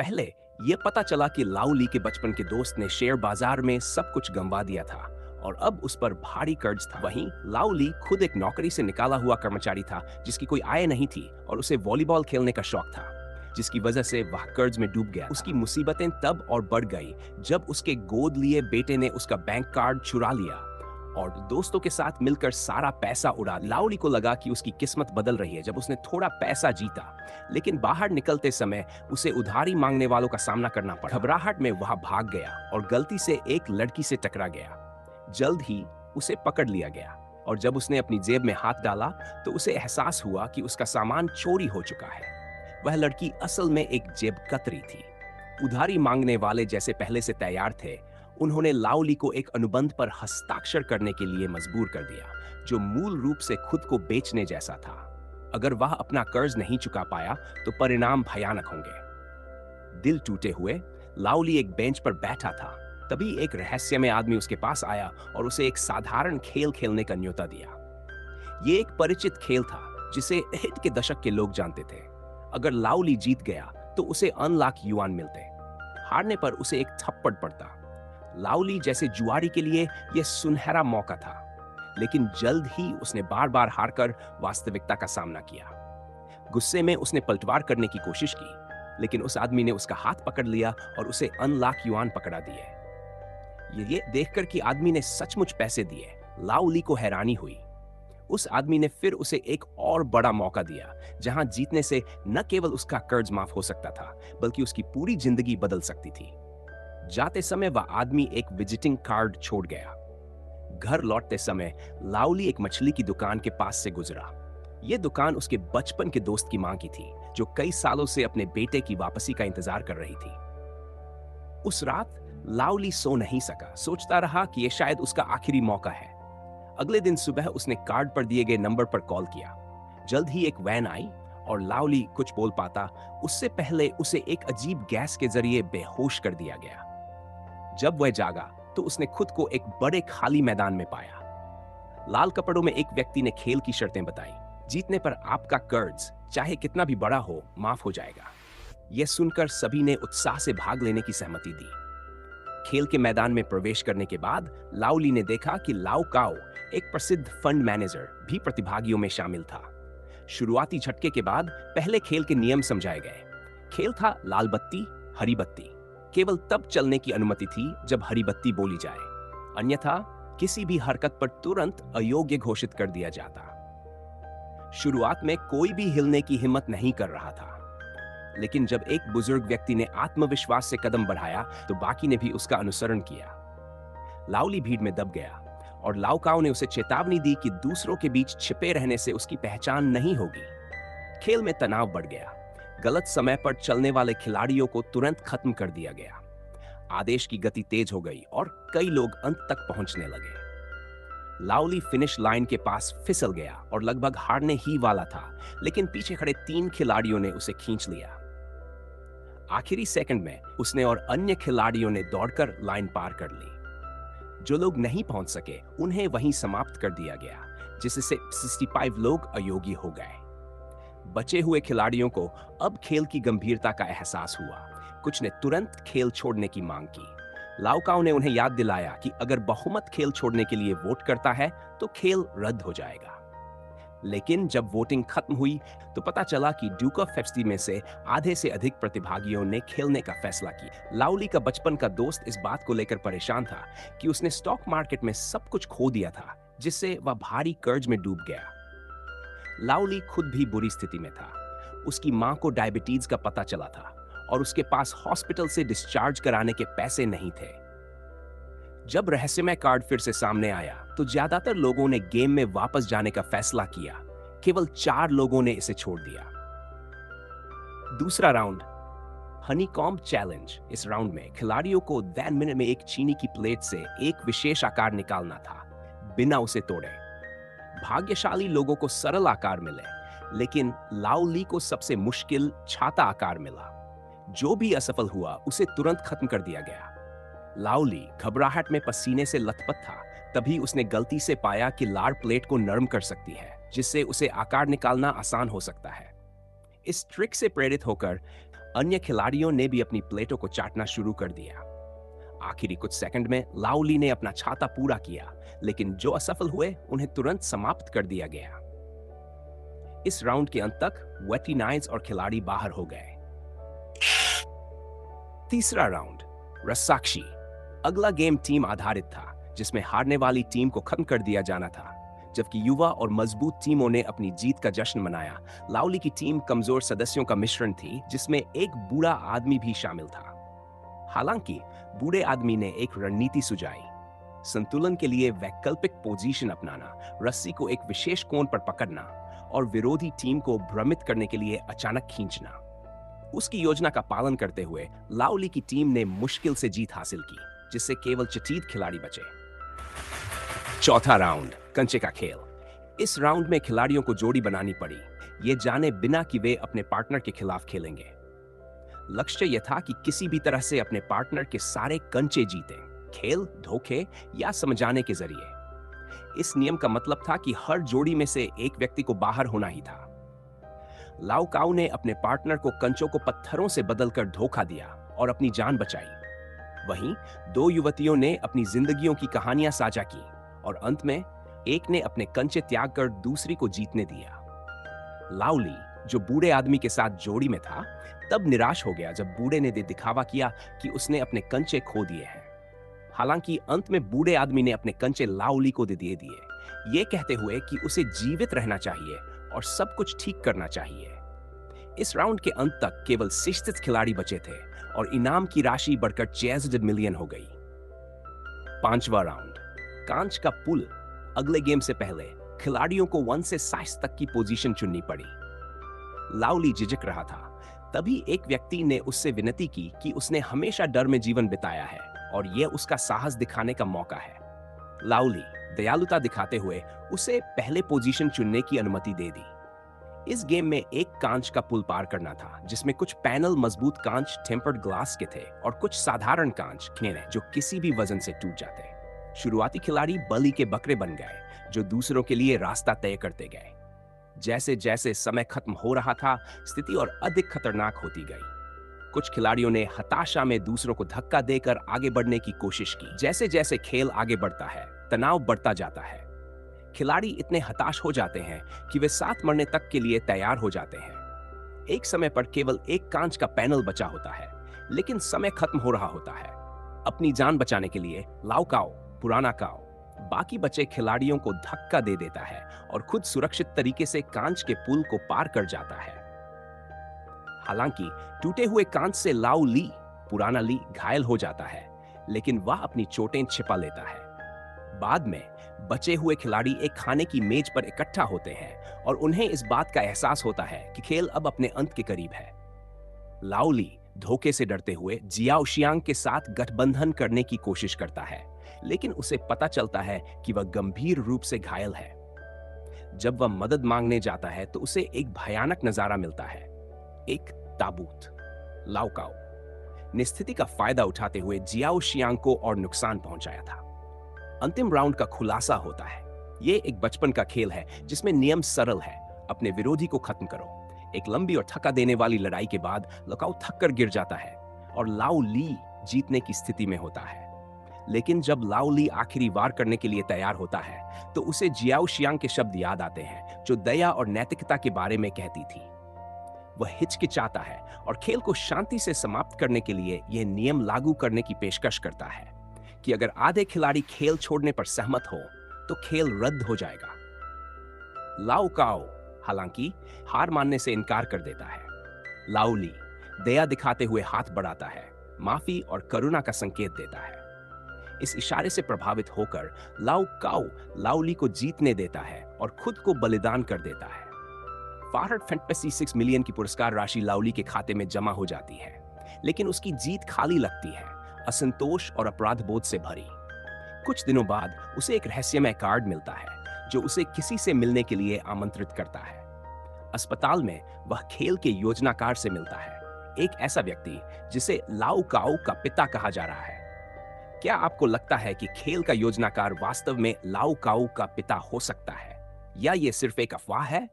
पहले ये पता चला कि लाओ ली के बचपन के दोस्त ने शेयर बाजार में सब कुछ गंवा दिया था और अब उस पर भारी कर्ज था। वहीं लाओ ली खुद एक नौकरी से निकाला हुआ कर्मचारी था जिसकी कोई आय नहीं थी और उसे वॉलीबॉल खेलने का शौक था, जिसकी वजह से वह कर्ज में डूब गया। उसकी मुसीबतें तब और बढ़ गई जब उसके गोद लिए बेटे ने उसका बैंक कार्ड चुरा लिया और दोस्तों के साथ मिलकर सारा पैसा उड़ा दिया। लाओ ली को लगा कि उसकी किस्मत बदल रही है जब उसने थोड़ा पैसा जीता, लेकिन बाहर निकलते समय उसे उधारी मांगने वालों का सामना करना पड़ा। घबराहट में वह भाग गया और गलती से एक लड़की से टकरा गया। जल्द ही उसे पकड़ लिया गया और जब उसने अपनी जेब में हाथ डाला तो उसे एहसास हुआ कि उसका सामान चोरी हो चुका है। वह लड़की असल में एक जेब कतरी थी। उधारी मांगने वाले जैसे पहले से तैयार थे, उन्होंने लाओ ली को एक अनुबंध पर हस्ताक्षर करने के लिए मजबूर कर दिया, जो मूल रूप से खुद को बेचने जैसा था। अगर वह अपना कर्ज नहीं चुका पाया तो परिणाम भयानक होंगे। दिल टूटे हुए लाओ ली एक बेंच पर बैठा था। तभी एक रहस्यमय आदमी उसके पास आया और उसे एक साधारण खेल खेलने का न्योता दिया। ये एक परिचित खेल था जिसे हिट के दशक के लोग जानते थे। अगर लाओ ली जीत गया तो उसे अनलाख युआन मिलते, हारने पर उसे एक थप्पड़ पड़ता। लाओ ली जैसे जुआरी के लिए यह सुनहरा मौका था, लेकिन जल्द ही उसने बार बार हारकर वास्तविकता का सामना किया। गुस्से में उसने पलटवार करने की कोशिश की, लेकिन उस आदमी ने उसका हाथ पकड़ लिया और उसे अनलाख युआन पकड़ा दिए। ये देखकर कि आदमी ने सचमुच पैसे दिए, लाओ ली को हैरानी हुई। उस आदमी ने फिर उसे एक और बड़ा मौका दिया, जहां जीतने से न केवल उसका कर्ज माफ हो सकता था, बल्कि उसकी पूरी जिंदगी बदल सकती थी। जाते समय वह आदमी एक विजिटिंग कार्ड छोड़ गया। घर लौटते समय लाओ ली एक मछली की दुकान के पास से गुजरा। यह दुकान उसके बचपन के दोस्त की मां की थी, जो कई सालों से अपने बेटे की वापसी का इंतजार कर रही थी। उस रात लाओ ली सो नहीं सका, सोचता रहा कि यह शायद उसका आखिरी मौका है। अगले दिन सुबह उसने कार्ड पर दिए गए नंबर पर कॉल किया। जल्द ही एक वैन आई और लाओ ली कुछ बोल पाता उससे पहले उसे एक अजीब गैस के जरिए बेहोश कर दिया गया। जब वह जागा तो उसने खुद को एक बड़े खाली मैदान में पाया। लाल कपड़ों में एक व्यक्ति ने खेल की शर्तें बताई। जीतने पर आपका कर्ज चाहे कितना भी बड़ा हो माफ हो जाएगा। यह सुनकर सभी ने उत्साह से भाग लेने की सहमति दी। खेल के मैदान में प्रवेश करने के बाद लाओ ली ने देखा कि लाओ काओ, एक प्रसिद्ध फंड मैनेजर, भी प्रतिभागियों में शामिल था। शुरुआती झटके के बाद पहले खेल के नियम समझाए गए। खेल था लाल बत्ती, हरी बत्ती। केवल तब चलने की अनुमति थी जब हरी बत्ती बोली जाए, अन्यथा किसी भी हरकत पर तुरंत अयोग्य घोषित कर दिया जाता। शुरुआत में कोई भी हिलने की हिम्मत नहीं कर रहा था, लेकिन जब एक बुजुर्ग व्यक्ति ने आत्मविश्वास से कदम बढ़ाया तो बाकी ने भी उसका अनुसरण किया। लाओ ली भीड़ में दब गया और लाओ काओ ने उसे चेतावनी दी कि दूसरों के बीच छिपे रहने से उसकी पहचान नहीं होगी। खेल में तनाव बढ़ गया। गलत समय पर चलने वाले खिलाड़ियों को तुरंत खत्म कर दिया गया। आदेश की गति तेज हो गई और कई लोग अंत तक पहुंचने लगे। लाओ ली फिनिश लाइन के पास फिसल गया और लगभग हारने ही वाला था, लेकिन पीछे खड़े 3 खिलाड़ियों ने उसे खींच लिया। आखिरी सेकंड में उसने और अन्य खिलाड़ियों ने दौड़कर लाइन पार कर ली। जो लोग नहीं पहुंच सके उन्हें वहीं समाप्त कर दिया गया, जिससे 65 लोग अयोग्य हो गए। बचे हुए खिलाड़ियों को अब खेल की गंभीरता का एहसास हुआ। कुछ ने तुरंत खेल छोड़ने की मांग की। लाओ काओ ने उन्हें याद दिलाया कि अगर बहुमत खेल छोड़ने के लिए वोट करता है तो खेल रद्द हो जाएगा। लेकिन जब वोटिंग खत्म हुई तो पता चला कि ड्यूक ऑफ फेफ्स्टी में से आधे से अधिक प्रतिभागियों ने खेलने का फैसला किया। लाओ ली का बचपन का दोस्त इस बात को लेकर परेशान था कि उसने स्टॉक मार्केट में सब कुछ खो दिया था, जिससे वह भारी कर्ज में डूब गया। लाओ ली खुद भी बुरी स्थिति में था। उसकी मां को डायबिटीज का पता चला था और उसके पास हॉस्पिटल से डिस्चार्ज कराने के पैसे नहीं थे। जब रहस्यमय कार्ड फिर से सामने आया तो ज्यादातर लोगों ने गेम में वापस जाने का फैसला किया। केवल 4 लोगों ने इसे छोड़ दिया। दूसरा राउंड, हनीकॉम्ब चैलेंज। इस राउंड में खिलाड़ियों को 10 मिनट में एक चीनी की प्लेट से एक विशेष आकार निकालना था, बिना उसे तोड़े। भाग्यशाली लोगों को सरल आकार मिले, लेकिन लाओ ली को सबसे मुश्किल छाता आकार मिला। जो भी असफल हुआ उसे तुरंत खत्म कर दिया गया। लाओ ली घबराहट में पसीने से लथपथ था। तभी उसने गलती से पाया कि लार प्लेट को नरम कर सकती है, जिससे उसे आकार निकालना आसान हो सकता है। इस ट्रिक से प्रेरित होकर अन्य खिलाड़ियों ने भी अपनी प्लेटों को चाटना शुरू कर दिया। आखिरी कुछ सेकंड में लाओ ली ने अपना छाता पूरा किया, लेकिन जो असफल हुए उन्हें तुरंत समाप्त कर दिया गया। इस राउंड के अंत तक वेटरनाइज और खिलाड़ी बाहर हो गए। तीसरा राउंड, रस्साकशी। अगला गेम टीम आधारित था, जिसमें हारने वाली टीम को खत्म कर दिया जाना था। जबकि युवा और मजबूत टीमों ने अपनी जीत का जश्न मनाया, लाओली की टीम कमजोर सदस्यों का मिश्रण थी, जिसमें एक बूढ़ा आदमी भी शामिल था। हालांकि बूढ़े आदमी ने एक रणनीति सुझाई। संतुलन के लिए वैकल्पिक पोजीशन अपनाना, रस्सी को एक विशेष कोण पर पकड़ना और विरोधी टीम को भ्रमित करने के लिए अचानक खींचना। उसकी योजना का पालन करते हुए लाओली की टीम ने मुश्किल से जीत हासिल की, जिससे केवल चटीद खिलाड़ी बचे। चौथा राउंड, कंचे का खेल। इस राउंड में खिलाड़ियों को जोड़ी बनानी पड़ी, ये जाने बिना कि वे अपने पार्टनर के खिलाफ खेलेंगे। लक्ष्य यह था कि किसी भी तरह से अपने पार्टनर के सारे कंचे जीतें, खेल, धोखे या समझाने के जरिए। इस नियम का मतलब था कि हर जोड़ी में से एक व्यक्ति को बाहर होना ही था। लाओ काओ ने अपने पार्टनर को कंचों को पत्थरों से बदलकर धोखा दिया और अपनी जान बचाई। वहीं दो युवतियों ने अपनी जिंदगियों की कहानियां साझा की और अंत में एक ने अपने कंचे त्याग कर दूसरी को जीतने दिया। लाओ ली, जो बूढ़े आदमी के साथ जोड़ी में था, तब निराश हो गया जब बूढ़े ने दिखावा किया कि उसने अपने कंचे खो दिए हैं। हालांकि अंत में बूढ़े आदमी ने अपने कंचे लाओ ली को दे दिए, ये कहते हुए कि उसे जीवित रहना चाहिए और सब कुछ ठीक करना चाहिए। इस राउंड के अंत तक केवल 66 खिलाड़ी बचे थे और इनाम की राशि बढ़कर 600 मिलियन हो गई। पांचवा राउंड, कांच का पुल। अगले गेम से पहले खिलाड़ियों को 1 से 7 तक की पोजीशन चुननी पड़ी। लाओ ली झिझक रहा था, तभी एक व्यक्ति ने उससे विनती की कि उसने हमेशा डर में जीवन बिताया है और यह उसका साहस दिखाने का मौका है। लाओ ली दयालुता दिखाते हुए उसे पहले पोजीशन चुनने की अनुमति दे दी। इस गेम में एक कांच का पुल पार करना था, जिसमें कुछ पैनल मजबूत कांच टेम्पर्ड ग्लास के थे और कुछ साधारण कांच खेने जो किसी भी वजन से टूट जाते। शुरुआती खिलाड़ी बलि के बकरे बन गए, जो दूसरों के लिए रास्ता तय करते गए। जैसे जैसे समय खत्म हो रहा था, स्थिति और अधिक खतरनाक होती गई। कुछ खिलाड़ियों ने हताशा में दूसरों को धक्का देकर आगे बढ़ने की कोशिश की। जैसे जैसे खेल आगे बढ़ता है, तनाव बढ़ता जाता है। खिलाड़ी इतने हताश हो जाते हैं कि वे साथ मरने तक के लिए तैयार हो जाते हैं। एक समय पर केवल एक कांच का पैनल बचा होता है, लेकिन समय खत्म हो रहा होता है। अपनी जान बचाने के लिए लाओ काओ, पुराना काओ, बाकी बचे खिलाड़ियों को धक्का दे देता है और खुद सुरक्षित तरीके से कांच के पुल को पार कर जाता है। हालांकि टूटे हुए कांच से लाओ ली, पुराना ली, घायल हो जाता है, लेकिन वह अपनी चोटें छिपा लेता है। बाद में बचे हुए खिलाड़ी एक खाने की मेज पर इकट्ठा होते हैं और उन्हें इस बात का एहसास होता है कि खेल अब अपने अंत के करीब है। लाओ ली धोखे से डरते हुए जियाओ शियांग के साथ गठबंधन करने की कोशिश करता है, लेकिन उसे पता चलता है कि वह गंभीर रूप से घायल है। जब वह मदद मांगने जाता है तो उसे एक भयानक नजारा मिलता है, एक ताबूत। लाओ काओ ने स्थिति का फायदा उठाते हुए जियाओ शियांग को और नुकसान पहुंचाया था। अंतिम राउंड का खुलासा होता है। यह एक बचपन का खेल है जिसमें नियम सरल है, अपने विरोधी को खत्म करो। एक लंबी और थका देने वाली लड़ाई के बाद लकाओ थक कर गिर जाता है और लाओ ली जीतने की स्थिति में होता है। लेकिन जब लाओ ली आखिरी वार करने के लिए तैयार होता है तो उसे जियाओ शियांग के शब्द याद आते हैं, जो दया और नैतिकता के बारे में कहती थी। वह हिचकिचाता है और खेल को शांति से समाप्त करने के लिए यह नियम लागू करने की पेशकश करता है कि अगर आधे खिलाड़ी खेल छोड़ने पर सहमत हो तो खेल रद्द हो जाएगा। लाओ काओ हालांकि हार मानने से इनकार कर देता है। लाओ ली दया दिखाते हुए हाथ बढ़ाता है, माफी और करुणा का संकेत देता है। इस इशारे से प्रभावित होकर लाओ काओ लाओ ली को जीतने देता है और खुद को बलिदान कर देता है। 456 मिलियन की पुरस्कार राशि लाओ ली के खाते में जमा हो जाती है, लेकिन उसकी जीत खाली लगती है, असंतोष और अपराध बोध से भरी। कुछ दिनों बाद उसे एक रहस्यमय कार्ड मिलता है जो उसे किसी से मिलने के लिए आमंत्रित करता है। अस्पताल में वह खेल के योजनाकार से मिलता है, एक ऐसा व्यक्ति जिसे लाओ काओ का पिता कहा जा रहा है। क्या आपको लगता है कि खेल का योजनाकार वास्तव में लाओ काओ का पिता हो सकता है, या यह सिर्फ एक अफवाह है?